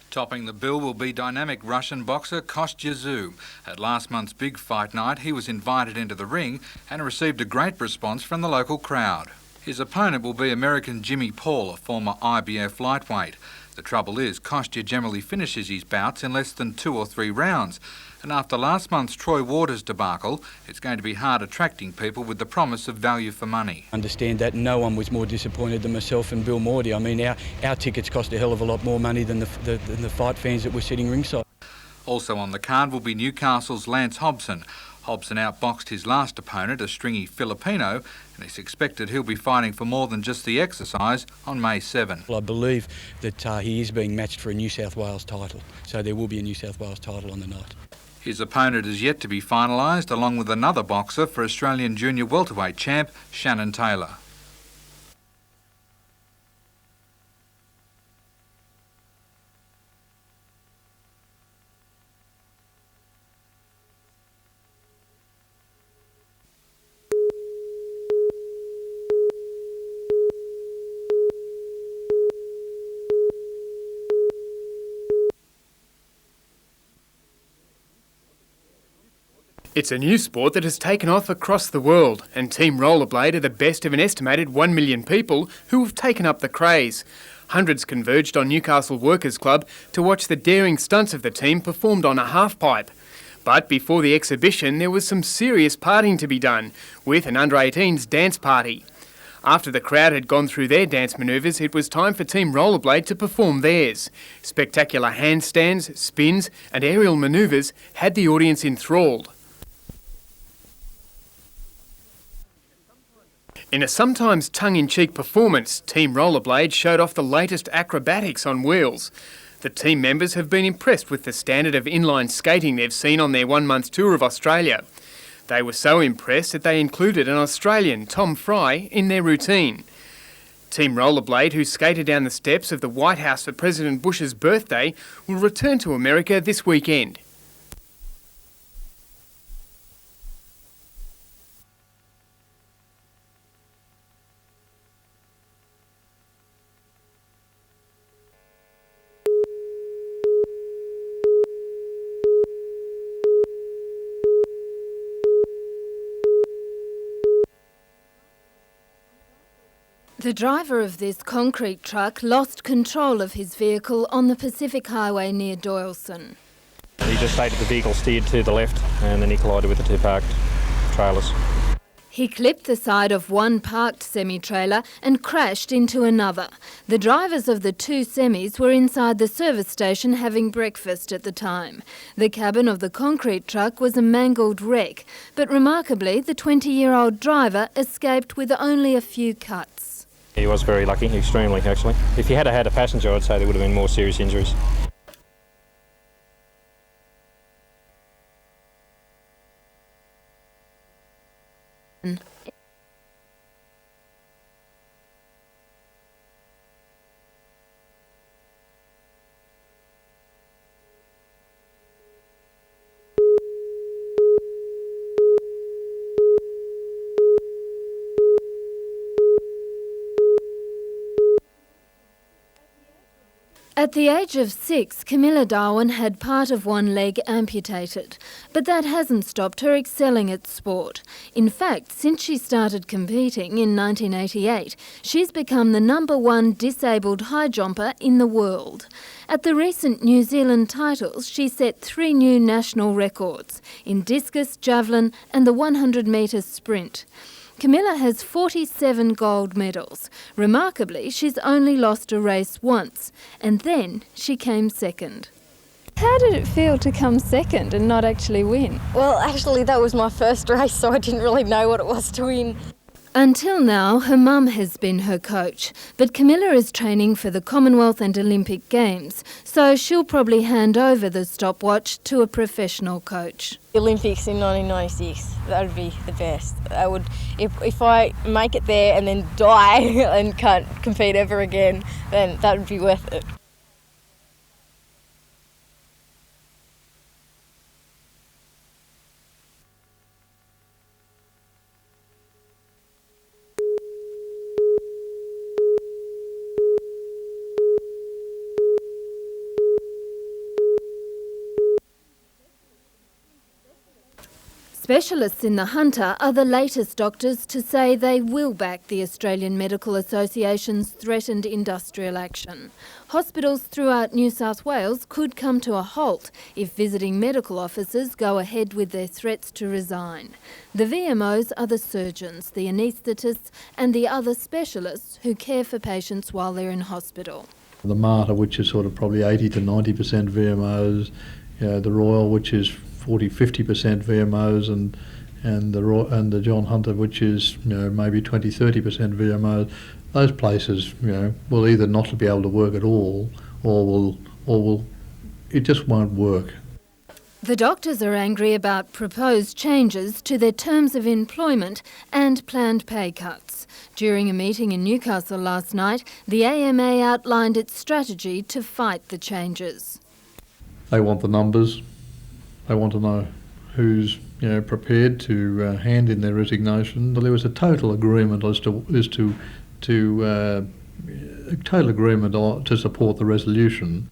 Topping the bill will be dynamic Russian boxer Kostya Tszyu. At last month's big fight night, he was invited into the ring and received a great response from the local crowd. His opponent will be American Jimmy Paul, a former IBF lightweight. The trouble is, Kostya generally finishes his bouts in less than 2 or 3 rounds. And after last month's Troy Waters debacle, it's going to be hard attracting people with the promise of value for money. I understand that no one was more disappointed than myself and Bill Morty. I mean, our tickets cost a hell of a lot more money than the fight fans that were sitting ringside. Also on the card will be Newcastle's Lance Hobson. Hobson outboxed his last opponent, a stringy Filipino, and it's expected he'll be fighting for more than just the exercise on May 7. Well, I believe that he is being matched for a New South Wales title, so there will be a New South Wales title on the night. His opponent is yet to be finalised, along with another boxer for Australian junior welterweight champ Shannon Taylor. It's a new sport that has taken off across the world, and Team Rollerblade are the best of an estimated 1 million people who have taken up the craze. Hundreds converged on Newcastle Workers Club to watch the daring stunts of the team performed on a half-pipe. But before the exhibition, there was some serious partying to be done, with an under-18s dance party. After the crowd had gone through their dance manoeuvres, it was time for Team Rollerblade to perform theirs. Spectacular handstands, spins and aerial manoeuvres had the audience enthralled. In a sometimes tongue-in-cheek performance, Team Rollerblade showed off the latest acrobatics on wheels. The team members have been impressed with the standard of inline skating they've seen on their one-month tour of Australia. They were so impressed that they included an Australian, Tom Fry, in their routine. Team Rollerblade, who skated down the steps of the White House for President Bush's birthday, will return to America this weekend. The driver of this concrete truck lost control of his vehicle on the Pacific Highway near Doyleson. He just stated the vehicle steered to the left and then he collided with the 2 parked trailers. He clipped the side of one parked semi-trailer and crashed into another. The drivers of the 2 semis were inside the service station having breakfast at the time. The cabin of the concrete truck was a mangled wreck, but remarkably the 20-year-old driver escaped with only a few cuts. He was very lucky, extremely actually. If he had had a passenger, I'd say there would have been more serious injuries. At the age of 6, Camilla Darwin had part of one leg amputated, but that hasn't stopped her excelling at sport. In fact, since she started competing in 1988, she's become the #1 disabled high jumper in the world. At the recent New Zealand titles, she set 3 new national records in discus, javelin and the 100-metre sprint. Camilla has 47 gold medals. Remarkably, she's only lost a race once, and then she came second. How did it feel to come second and not actually win? Well, actually, that was my first race, so I didn't really know what it was to win. Until now, her mum has been her coach, but Camilla is training for the Commonwealth and Olympic Games, so she'll probably hand over the stopwatch to a professional coach. The Olympics in 1996, that would be the best. If I make it there and then die and can't compete ever again, then that would be worth it. Specialists in the Hunter are the latest doctors to say they will back the Australian Medical Association's threatened industrial action. Hospitals throughout New South Wales could come to a halt if visiting medical officers go ahead with their threats to resign. The VMOs are the surgeons, the anaesthetists and the other specialists who care for patients while they're in hospital. The Mater, which is sort of probably 80 to 90% VMOs, the Royal, which is 40-50% VMOs, and the John Hunter, which is maybe 20-30% VMOs. Those places will either not be able to work at all, or will it just won't work. The doctors are angry about proposed changes to their terms of employment and planned pay cuts. During a meeting in Newcastle last night, the AMA outlined its strategy to fight the changes. They want the numbers. They want to know who's prepared to hand in their resignation. Well, there was a total agreement to support the resolution.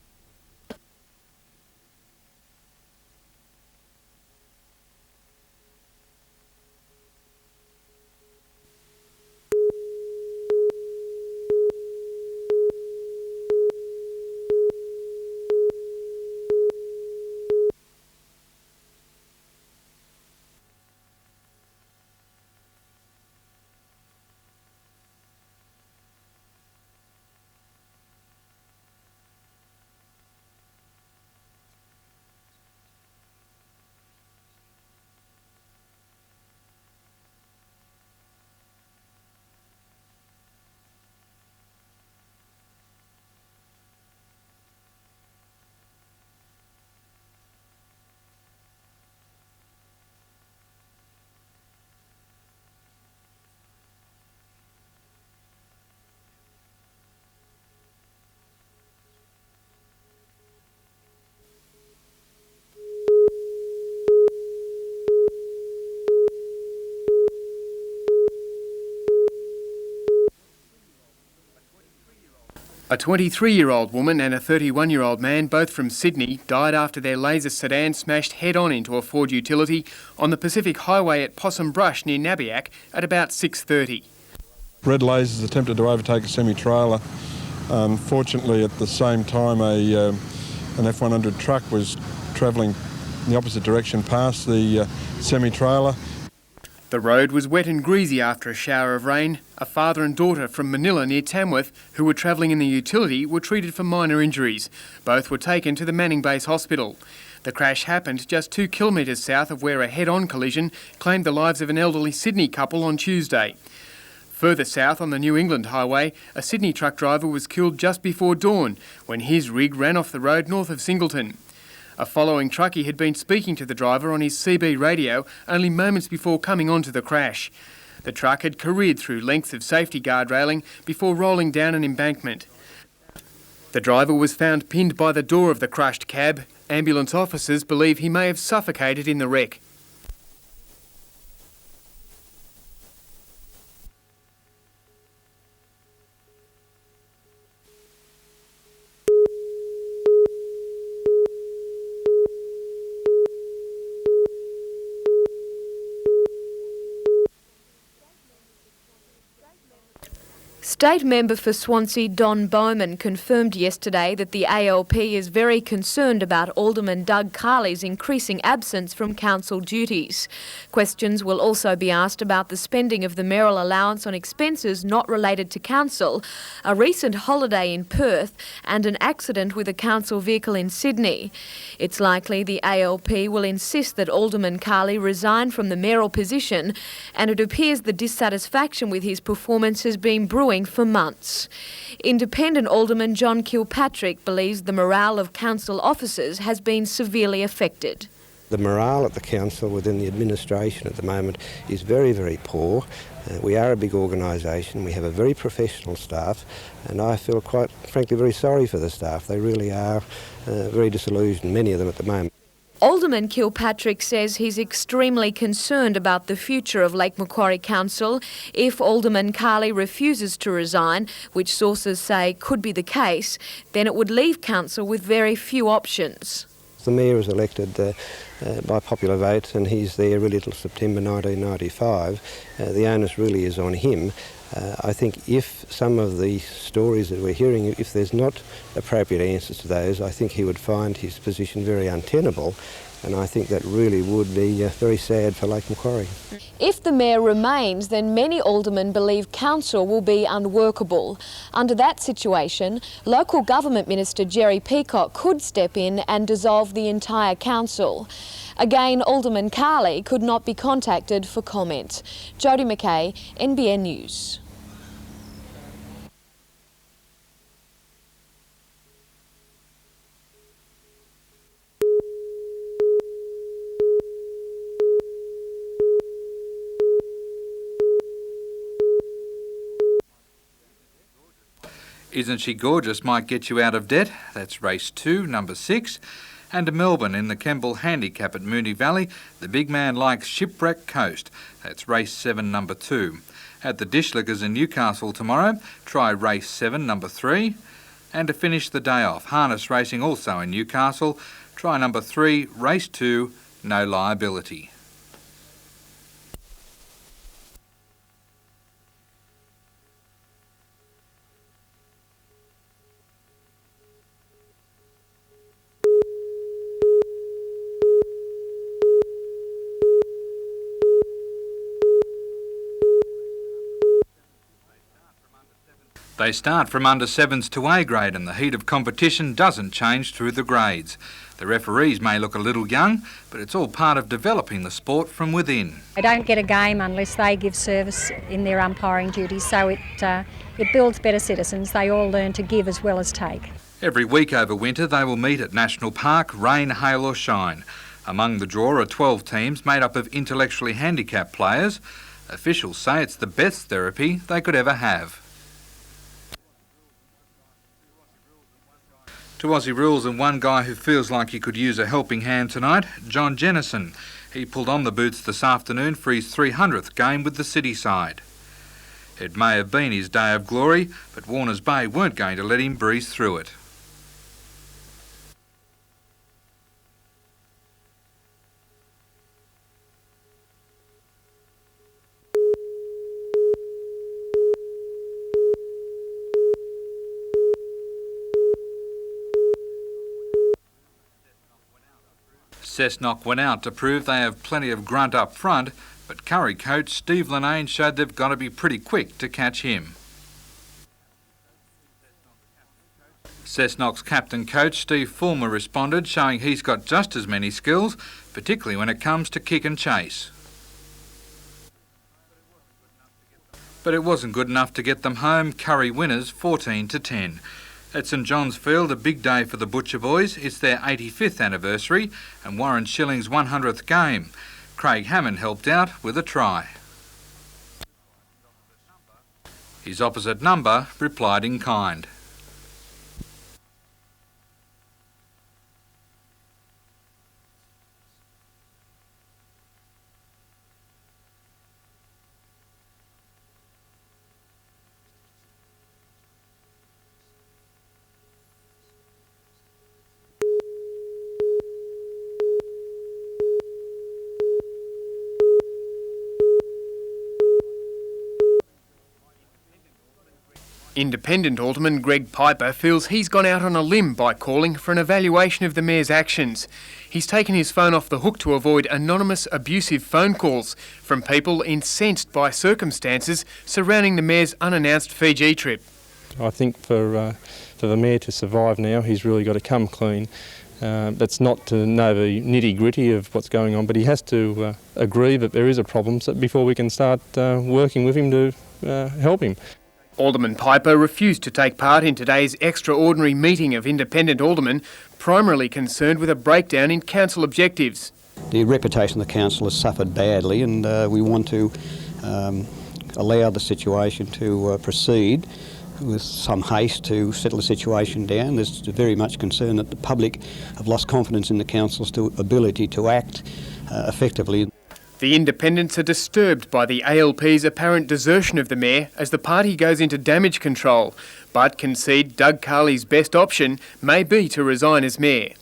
A 23-year-old woman and a 31-year-old man, both from Sydney, died after their laser sedan smashed head-on into a Ford utility on the Pacific Highway at Possum Brush near Nabiac at about 6:30. Red lasers attempted to overtake a semi-trailer. Unfortunately, at the same time, an F100 truck was travelling in the opposite direction past the semi-trailer. The road was wet and greasy after a shower of rain. A father and daughter from Manila near Tamworth, who were travelling in the utility, were treated for minor injuries. Both were taken to the Manning Base Hospital. The crash happened just 2 kilometres south of where a head-on collision claimed the lives of an elderly Sydney couple on Tuesday. Further south on the New England Highway, a Sydney truck driver was killed just before dawn when his rig ran off the road north of Singleton. A following truckie had been speaking to the driver on his CB radio only moments before coming onto the crash. The truck had careered through lengths of safety guard railing before rolling down an embankment. The driver was found pinned by the door of the crushed cab. Ambulance officers believe he may have suffocated in the wreck. State member for Swansea Don Bowman confirmed yesterday that the ALP is very concerned about Alderman Doug Carley's increasing absence from council duties. Questions will also be asked about the spending of the mayoral allowance on expenses not related to council, a recent holiday in Perth and an accident with a council vehicle in Sydney. It's likely the ALP will insist that Alderman Carley resign from the mayoral position, and it appears the dissatisfaction with his performance has been brewing for months. Independent Alderman John Kilpatrick believes the morale of council officers has been severely affected. The morale at the council within the administration at the moment is very, very poor. We are a big organisation, we have a very professional staff, and I feel quite frankly very sorry for the staff. They really are very disillusioned, many of them at the moment. Alderman Kilpatrick says he's extremely concerned about the future of Lake Macquarie Council if Alderman Carley refuses to resign, which sources say could be the case. Then it would leave council with very few options. The Mayor was elected by popular vote, and he's there really till September 1995. The onus really is on him. I think if some of the stories that we're hearing, if there's not appropriate answers to those, I think he would find his position very untenable. And I think that really would be very sad for Lake Macquarie. If the Mayor remains, then many aldermen believe council will be unworkable. Under that situation, Local Government Minister Jerry Peacock could step in and dissolve the entire council. Again, Alderman Carley could not be contacted for comment. Jodie McKay, NBN News. Isn't She Gorgeous might get you out of debt. That's race 2, number 6. And to Melbourne in the Kemble Handicap at Moonee Valley, the big man likes Shipwreck Coast. That's race 7, number 2. At the Dishlickers in Newcastle tomorrow, try race 7, number 3. And to finish the day off, harness racing also in Newcastle, try number 3, race 2, No Liability. They start from under 7s to A grade, and the heat of competition doesn't change through the grades. The referees may look a little young, but it's all part of developing the sport from within. They don't get a game unless they give service in their umpiring duties, so it builds better citizens. They all learn to give as well as take. Every week over winter they will meet at National Park, rain, hail or shine. Among the draw are 12 teams made up of intellectually handicapped players. Officials say it's the best therapy they could ever have. To Aussie rules and one guy who feels like he could use a helping hand tonight, John Jennison. He pulled on the boots this afternoon for his 300th game with the city side. It may have been his day of glory, but Warners Bay weren't going to let him breeze through it. Cessnock went out to prove they have plenty of grunt up front, but Curry coach Steve Linnane showed they've got to be pretty quick to catch him. Cessnock's captain coach Steve Fulmer responded, showing he's got just as many skills, particularly when it comes to kick and chase. But it wasn't good enough to get them home. Curry winners 14-10. At St John's Field, a big day for the Butcher Boys. It's their 85th anniversary and Warren Schilling's 100th game. Craig Hammond helped out with a try. His opposite number replied in kind. Independent Alderman Greg Piper feels he's gone out on a limb by calling for an evaluation of the Mayor's actions. He's taken his phone off the hook to avoid anonymous abusive phone calls from people incensed by circumstances surrounding the Mayor's unannounced Fiji trip. I think for the Mayor to survive now, he's really got to come clean. That's not to know the nitty-gritty of what's going on, but he has to agree that there is a problem before we can start working with him to help him. Alderman Piper refused to take part in today's extraordinary meeting of independent aldermen, primarily concerned with a breakdown in council objectives. The reputation of the council has suffered badly, and we want to allow the situation to proceed with some haste to settle the situation down. There's very much concern that the public have lost confidence in the council's ability to act effectively. The independents are disturbed by the ALP's apparent desertion of the Mayor as the party goes into damage control, but concede Doug Carley's best option may be to resign as Mayor.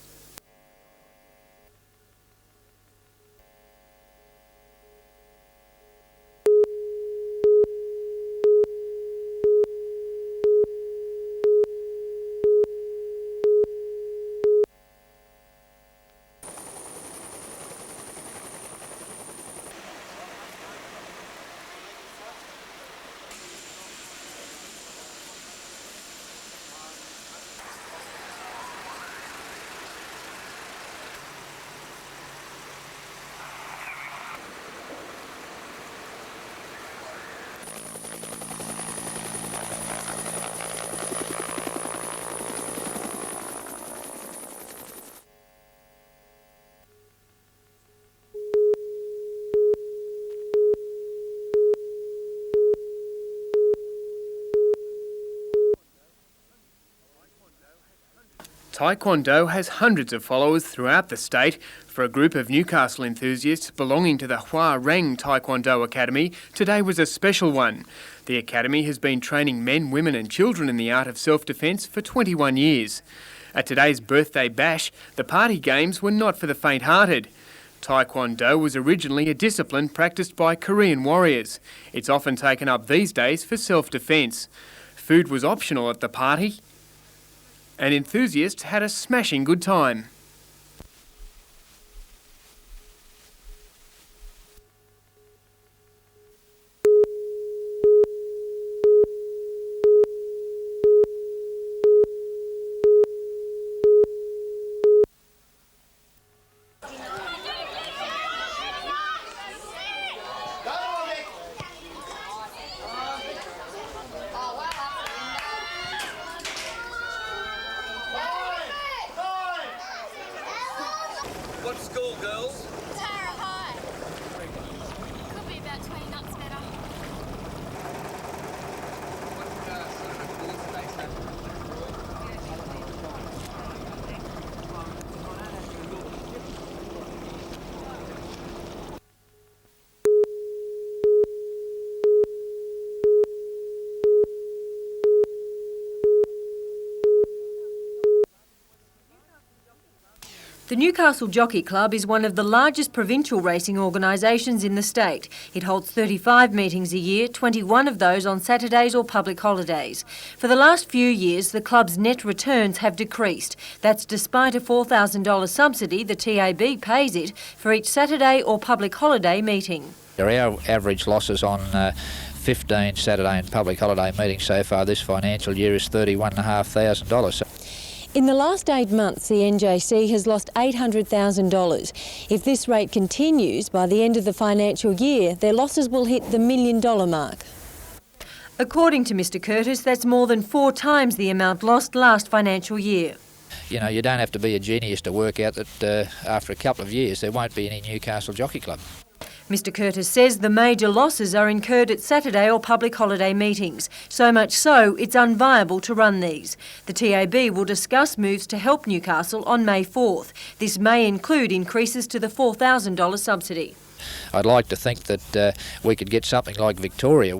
Taekwondo has hundreds of followers throughout the state. For a group of Newcastle enthusiasts belonging to the Hua Reng Taekwondo Academy, today was a special one. The academy has been training men, women and children in the art of self-defence for 21 years. At today's birthday bash, the party games were not for the faint-hearted. Taekwondo was originally a discipline practised by Korean warriors. It's often taken up these days for self-defence. Food was optional at the party, and enthusiasts had a smashing good time. What school, girls? Tara High. Could be about 20 knots better. The Newcastle Jockey Club is one of the largest provincial racing organisations in the state. It holds 35 meetings a year, 21 of those on Saturdays or public holidays. For the last few years, the club's net returns have decreased. That's despite a $4,000 subsidy the TAB pays it for each Saturday or public holiday meeting. Our average losses on 15 Saturday and public holiday meetings so far this financial year is $31,500. In the last 8 months, the NJC has lost $800,000. If this rate continues, by the end of the financial year, their losses will hit the $1 million mark. According to Mr Curtis, that's more than 4 times the amount lost last financial year. You know, you don't have to be a genius to work out that after a couple of years there won't be any Newcastle Jockey Club. Mr Curtis says the major losses are incurred at Saturday or public holiday meetings, so much so it's unviable to run these. The TAB will discuss moves to help Newcastle on May 4th. This may include increases to the $4,000 subsidy. I'd like to think that we could get something like Victoria.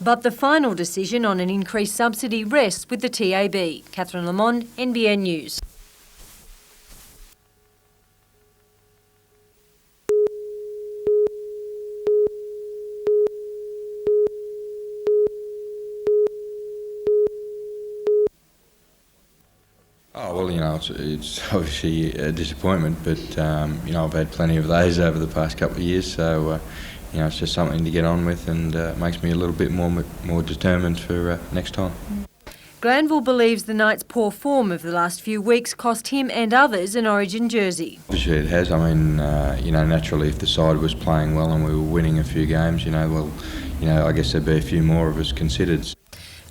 But the final decision on an increased subsidy rests with the TAB. Catherine Lamond, NBN News. Oh, well, you know, it's obviously a disappointment, but, you know, I've had plenty of those over the past couple of years, so, you know, it's just something to get on with and makes me a little bit more determined for next time. Glanville believes the Knights' poor form of the last few weeks cost him and others an Origin jersey. Obviously it has. I mean, you know, naturally if the side was playing well and we were winning a few games, you know, well, you know, I guess there'd be a few more of us considered.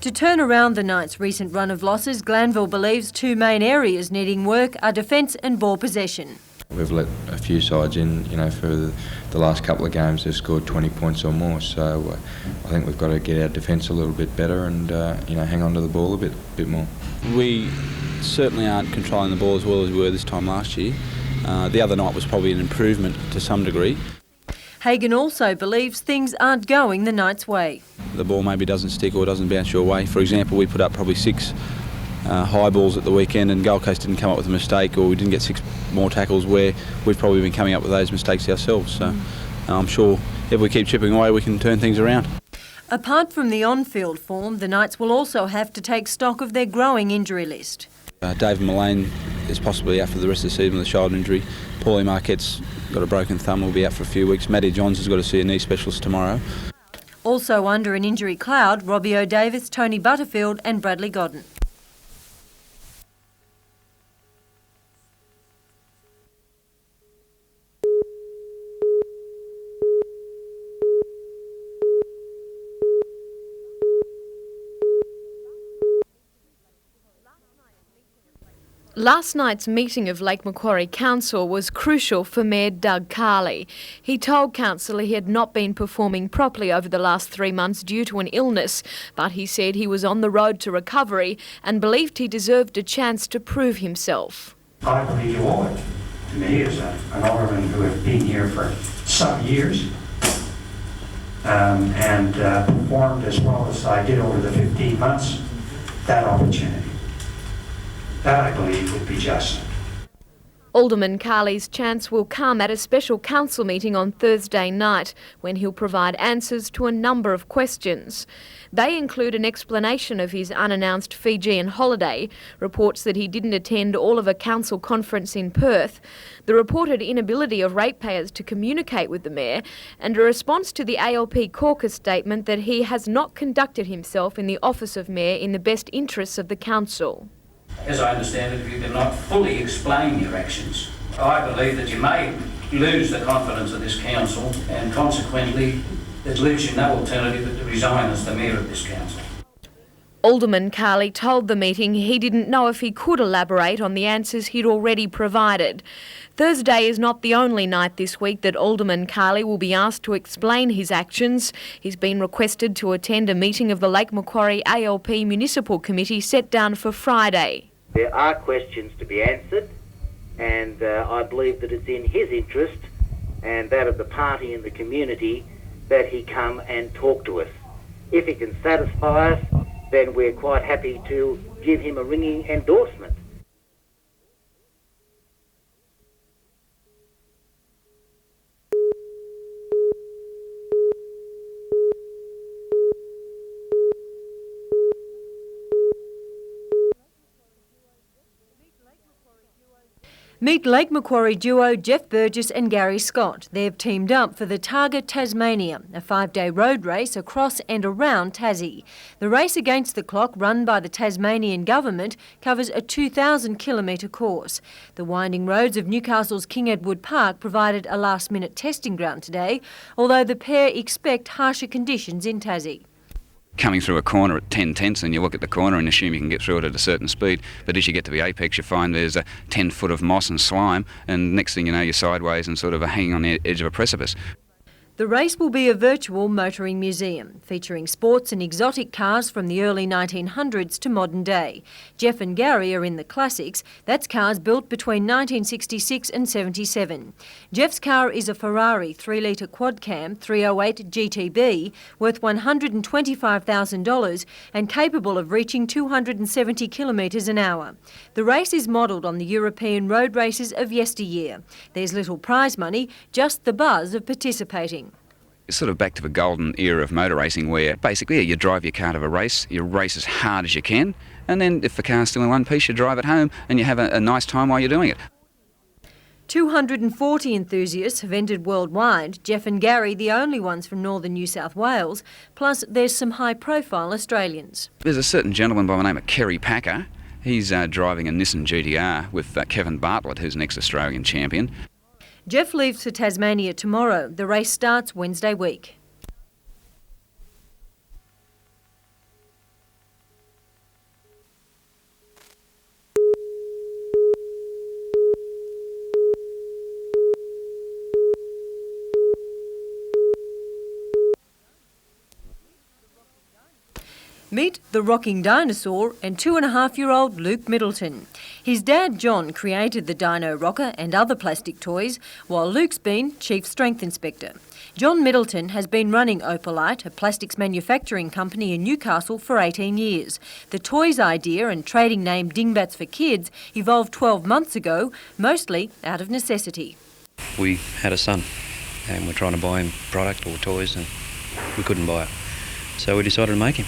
To turn around the Knights' recent run of losses, Glanville believes 2 main areas needing work are defence and ball possession. We've let a few sides in, you know, for the last couple of games they've scored 20 points or more, so I think we've got to get our defence a little bit better and, you know, hang on to the ball a bit more. We certainly aren't controlling the ball as well as we were this time last year. The other night was probably an improvement to some degree. Hagan also believes things aren't going the Knights' way. The ball maybe doesn't stick or doesn't bounce your way. For example, we put up probably 6 high balls at the weekend and Gold Coast didn't come up with a mistake, or we didn't get 6 more tackles where we've probably been coming up with those mistakes ourselves. So I'm sure if we keep chipping away we can turn things around. Apart from the on-field form, the Knights will also have to take stock of their growing injury list. David Mullane is possibly out for the rest of the season with a shoulder injury. Paulie Marquette's got a broken thumb, will be out for a few weeks. Matty Johns has got to see a knee specialist tomorrow. Also under an injury cloud, Robbie O'Davis, Tony Butterfield and Bradley Godden. Last night's meeting of Lake Macquarie Council was crucial for Mayor Doug Carley. He told Council he had not been performing properly over the last 3 months due to an illness, but he said he was on the road to recovery and believed he deserved a chance to prove himself. I believe you owe it to me as an alderman who has been here for some years and performed as well as I did over the 15 months, that opportunity. That, I believe, would be just. Alderman Carley's chance will come at a special council meeting on Thursday night, when he'll provide answers to a number of questions. They include an explanation of his unannounced Fijian holiday, reports that he didn't attend all of a council conference in Perth, the reported inability of ratepayers to communicate with the mayor, and a response to the ALP caucus statement that he has not conducted himself in the office of mayor in the best interests of the council. As I understand it, you cannot fully explain your actions. I believe that you may lose the confidence of this council and consequently it leaves you no alternative but to resign as the mayor of this council. Alderman Carley told the meeting he didn't know if he could elaborate on the answers he'd already provided. Thursday is not the only night this week that Alderman Carley will be asked to explain his actions. He's been requested to attend a meeting of the Lake Macquarie ALP Municipal Committee set down for Friday. There are questions to be answered, and I believe that it's in his interest and that of the party and the community that he come and talk to us. If he can satisfy us, then we're quite happy to give him a ringing endorsement. Meet Lake Macquarie duo Jeff Burgess and Gary Scott. They've teamed up for the Targa Tasmania, a 5-day road race across and around Tassie. The race against the clock, run by the Tasmanian government, covers a 2,000-kilometre course. The winding roads of Newcastle's King Edward Park provided a last-minute testing ground today, although the pair expect harsher conditions in Tassie. Coming through a corner at 10 tenths and you look at the corner and assume you can get through it at a certain speed, but as you get to the apex you find there's a 10 foot of moss and slime, and next thing you know you're sideways and sort of hanging on the edge of a precipice. The race will be a virtual motoring museum, featuring sports and exotic cars from the early 1900s to modern day. Jeff and Gary are in the classics. That's cars built between 1966 and 77. Jeff's car is a Ferrari 3-litre quad-cam 308 GTB, worth $125,000 and capable of reaching 270 kilometres an hour. The race is modelled on the European road races of yesteryear. There's little prize money, just the buzz of participating. It's sort of back to the golden era of motor racing where basically you drive your car to a race, you race as hard as you can, and then if the car's still in one piece you drive it home and you have a nice time while you're doing it. 240 enthusiasts have entered worldwide, Jeff and Gary the only ones from northern New South Wales, plus there's some high-profile Australians. There's a certain gentleman by the name of Kerry Packer. He's driving a Nissan GTR with Kevin Bartlett, who's an ex-Australian champion. Jeff leaves for Tasmania tomorrow. The race starts Wednesday week. Meet the rocking dinosaur and 2.5-year-old Luke Middleton. His dad John created the dino rocker and other plastic toys, while Luke's been Chief Strength Inspector. John Middleton has been running Opalite, a plastics manufacturing company in Newcastle, for 18 years. The toys idea and trading name Dingbats for Kids evolved 12 months ago, mostly out of necessity. We had a son and we're trying to buy him product or toys and we couldn't buy it. So we decided to make him.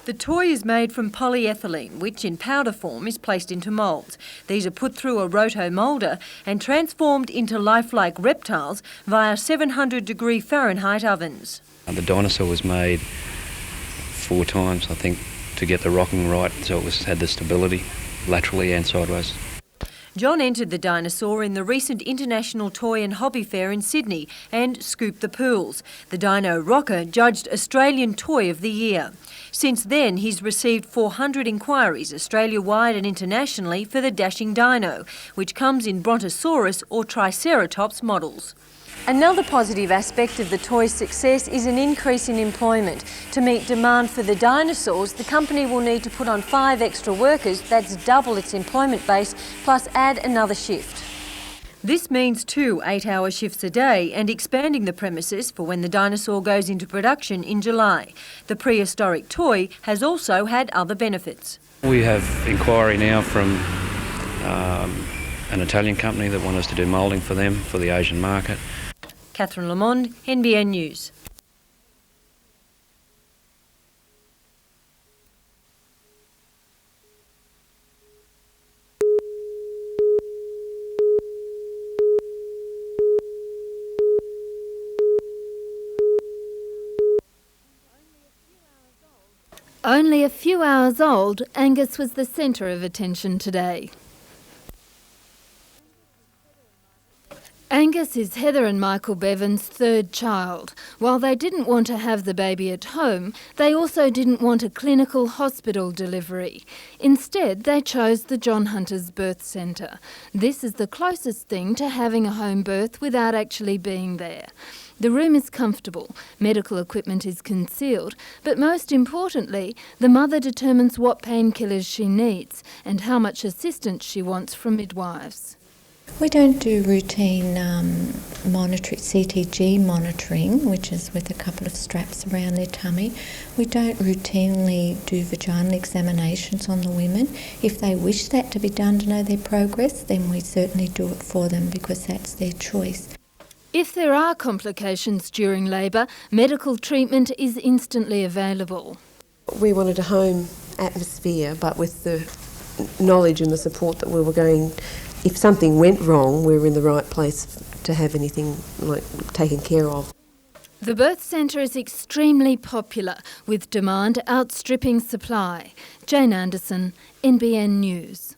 The toy is made from polyethylene, which in powder form is placed into moulds. These are put through a roto-moulder and transformed into lifelike reptiles via 700-degree Fahrenheit ovens. The dinosaur was made 4 times, I think, to get the rocking right, so it had the stability laterally and sideways. John entered the dinosaur in the recent International Toy and Hobby Fair in Sydney and scooped the pools. The Dino Rocker judged Australian Toy of the Year. Since then, he's received 400 inquiries Australia-wide and internationally for the dashing dino, which comes in Brontosaurus or Triceratops models. Another positive aspect of the toy's success is an increase in employment. To meet demand for the dinosaurs, the company will need to put on 5 extra workers, that's double its employment base, plus add another shift. This means 2 8-hour shifts a day and expanding the premises for when the dinosaur goes into production in July. The prehistoric toy has also had other benefits. We have inquiry now from an Italian company that want us to do moulding for them for the Asian market. Catherine Lamond, NBN News. Only a few hours old, Angus was the centre of attention today. Angus is Heather and Michael Bevan's 3rd child. While they didn't want to have the baby at home, they also didn't want a clinical hospital delivery. Instead, they chose the John Hunter's Birth Centre. This is the closest thing to having a home birth without actually being there. The room is comfortable, medical equipment is concealed, but most importantly, the mother determines what painkillers she needs and how much assistance she wants from midwives. We don't do routine CTG monitoring, which is with a couple of straps around their tummy. We don't routinely do vaginal examinations on the women. If they wish that to be done to know their progress, then we certainly do it for them because that's their choice. If there are complications during labour, medical treatment is instantly available. We wanted a home atmosphere, but with the knowledge and the support that we were going, if something went wrong, we were in the right place to have anything like taken care of. The birth centre is extremely popular, with demand outstripping supply. Jane Anderson, NBN News.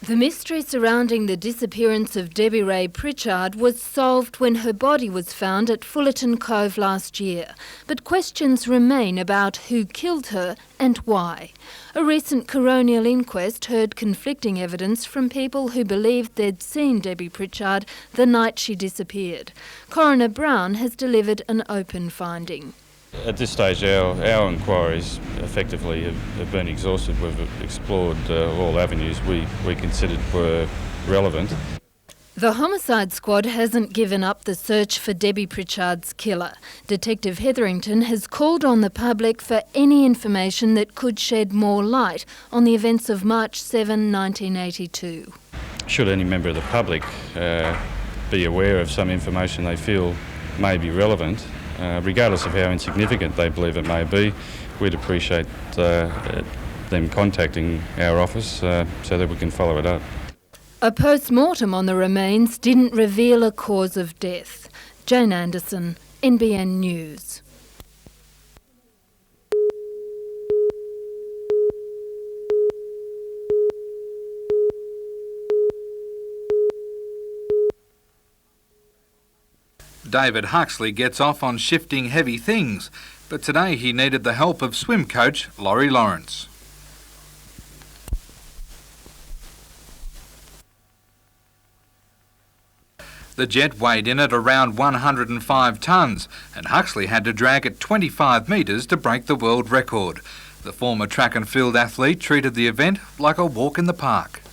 The mystery surrounding the disappearance of Debbie Ray Pritchard was solved when her body was found at Fullerton Cove last year, but questions remain about who killed her and why. A recent coronial inquest heard conflicting evidence from people who believed they'd seen Debbie Pritchard the night she disappeared. Coroner Brown has delivered an open finding. At this stage, our inquiries effectively have been exhausted. We've explored all avenues we considered were relevant. The homicide squad hasn't given up the search for Debbie Pritchard's killer. Detective Hetherington has called on the public for any information that could shed more light on the events of March 7, 1982. Should any member of the public be aware of some information they feel may be relevant, regardless of how insignificant they believe it may be, we'd appreciate them contacting our office so that we can follow it up. A post-mortem on the remains didn't reveal a cause of death. Jane Anderson, NBN News. David Huxley gets off on shifting heavy things, but today he needed the help of swim coach Laurie Lawrence. The The jet weighed in at around 105 tonnes, and Huxley had to drag it 25 metres to break the world record. The former track and field athlete treated the event like a walk in the park.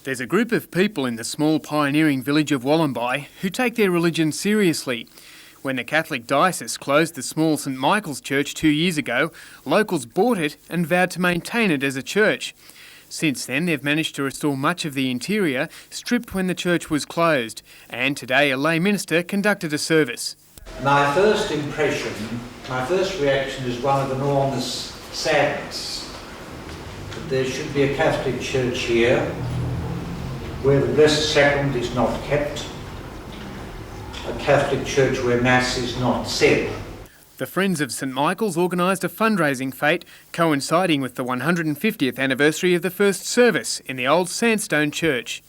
There's a group of people in the small pioneering village of Wollombi who take their religion seriously. When the Catholic diocese closed the small St Michael's Church 2 years ago, locals bought it and vowed to maintain it as a church. Since then, they've managed to restore much of the interior, stripped when the church was closed, and today a lay minister conducted a service. My first impression, my first reaction is one of enormous sadness. That there should be a Catholic church here where the Blessed Sacrament is not kept, a Catholic church where Mass is not said. The Friends of St Michael's organised a fundraising fete coinciding with the 150th anniversary of the first service in the old sandstone church.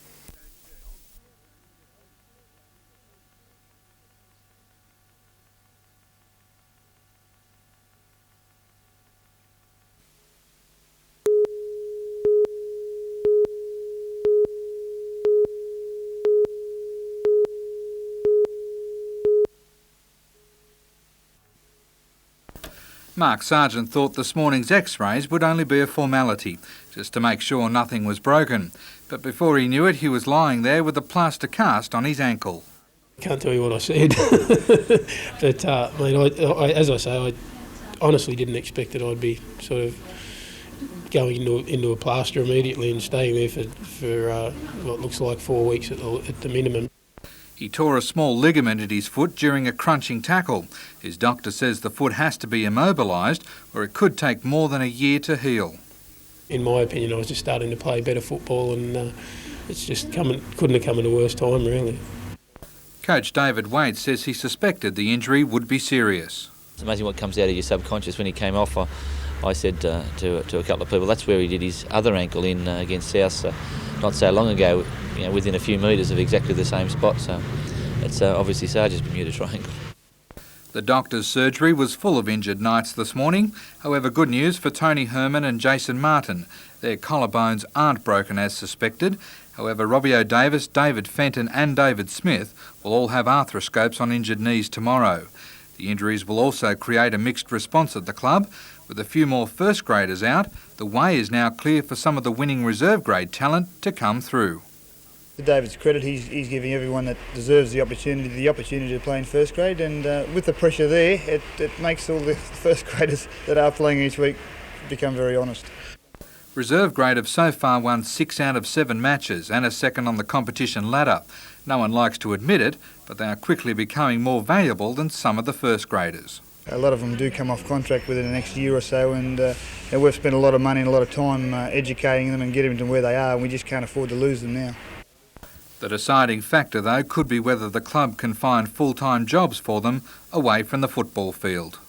Mark Sargent thought this morning's x-rays would only be a formality, just to make sure nothing was broken. But before he knew it, he was lying there with a plaster cast on his ankle. Can't tell you what I said, but as I say, I honestly didn't expect that I'd be sort of going into a plaster immediately and staying there for what looks like 4 weeks at the minimum. He tore a small ligament at his foot during a crunching tackle. His doctor says the foot has to be immobilised or it could take more than a year to heal. In my opinion, I was just starting to play better football and it's just couldn't have come at a worse time, really. Coach David Wade says he suspected the injury would be serious. It's amazing what comes out of your subconscious. When he came off, I said to a couple of people, that's where he did his other ankle in against South not so long ago, within a few metres of exactly the same spot. So it's obviously Sarge's Bermuda Triangle. The doctor's surgery was full of injured knights this morning. However, good news for Tony Herman and Jason Martin. Their collarbones aren't broken as suspected. However, Robbie O'Davis, David Fenton and David Smith will all have arthroscopes on injured knees tomorrow. The injuries will also create a mixed response at the club. With a few more first graders out, the way is now clear for some of the winning reserve grade talent to come through. To David's credit, he's giving everyone that deserves the opportunity to play in first grade, and with the pressure there, it makes all the first graders that are playing each week become very honest. Reserve grade have so far won 6 out of 7 matches and are second on the competition ladder. No one likes to admit it, but they are quickly becoming more valuable than some of the first graders. A lot of them do come off contract within the next year or so, and we've spent a lot of money and a lot of time educating them and getting them to where they are, and we just can't afford to lose them now. The deciding factor, though, could be whether the club can find full-time jobs for them away from the football field.